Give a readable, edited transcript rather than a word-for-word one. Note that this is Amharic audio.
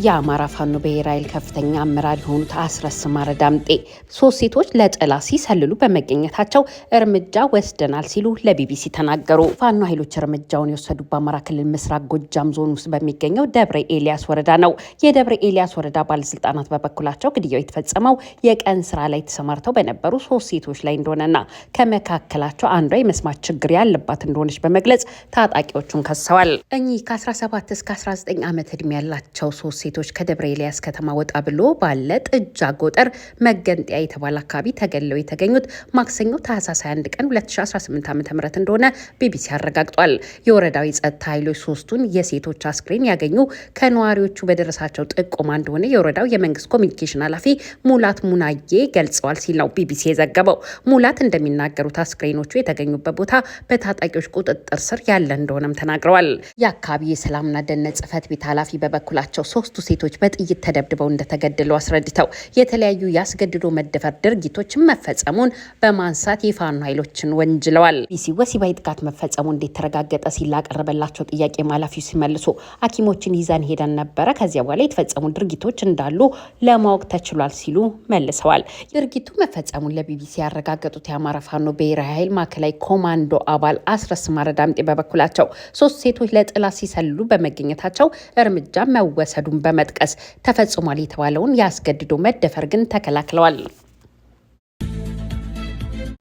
የአማራ ፋኖ ብሔራዊ ኃይል ከፍተኛ አመራር የሆኑት አስረስ ማረ ዳምጤ 3 ሴቶች ለጠላት ሲሰልሉ በመገኘታቸው እርምጃ ወስደናል ሲሉ ለቢቢሲ ተናገሩ። ፋኖ ኃይሎች እርምጃውን የወሰዱት በአማራ ክልል ምስራቅ ጎጃም ዞን ውስጥ በሚገኘው ደብረ ኤልያስ ወረዳ ነው። የደብረ ኤልያስ ወረዳ ባለስልጣናት በበኩላቸው ግድያው የተፈጸመው የቀን ስራ ላይ ተሰማርተው በነበሩ 3 ሴቶች ላይ እንደሆነና ከመካከላቸው አንዷ የመስማት ችግር ያለባት እንደሆነች በመግለጽ ታጣቂዎቹን ከሰዋል። እኚህ ከ17 እስከ 19 ዓመት ዕድሜ ያላቸው 3 ሴቶች ከደብረ ኤልያስ ከተማ ወጣ ብሎ ባለ ጥጃ ጎጠር መገንጠያ የተባለ አካባቢ ተገለው የተገኙት ማክሰኞ ታህሳስ 21 ቀን 2018 ዓ.ም እንደሆነ ቢቢሲ አረጋግጧል። የወረዳው የጸጥታ ኃይሎች 3ቱን የሴቶች አስክሬን ያገኙ ከነዋሪዎቹ በደረሳቸው ጥቆማ እንደሆነ የወረዳው የመንግስት ኮሚኒኬሽን ኃላፊ ሙላት ሙናዬ ገልጸዋል ሲል ነው ቢቢሲ የዘገበው። ሙላት እንደሚናገሩት አስክሬኖቹ የተገኙበት ቦታ በታጣቂዎች ቁጥጥር ስር ያለ እንደሆነም ተናግረዋል። የአካባቢው የሰላምና ደህንነት ጽሕፈት ቤት ኃላፊ በበኩላቸው 3ቱ ሴቶች በጥይት ተደብድበው እንደተገደሉ አስረድተው የተለያዩ ያስገድዶ መደፈር ድርጊቶችን መፈጸሙን በማንሳት የፋኖ ኃይሎችን ወንጅለዋል። ቢቢሲ ወሲባዊ ጥቃት መፈጸሙ እንዴት ተረጋገጠ ሲል ላቀረበላቸው ጥያቄ ኃላፊው ሲመልሱ ሐኪሞችን ይዘን ሄደን ነበረ። ከዚያ በኋላ የተፈጸሙ ድርጊቶች እንዳሉ ለማወቅ ተችሏል ሲሉ መልሰዋል። ድርጊቱ መፈጸሙን ለቢቢሲ ያረጋገጡት የአማራ ፋኖ ብሔራዊ ኃይል ማዕከላዊ ኮማንዶ አባል አስረስ ማረ ዳምጤ በበኩላቸው 3 ሴቶች ለጠላት ሲሰልሉ በመገኘታቸው እርምጃ መወሰዱን በመጥቀስ ተፈጽሟል የተባለውን ያስገድዶ መደፈር ግን ተከላክለዋል።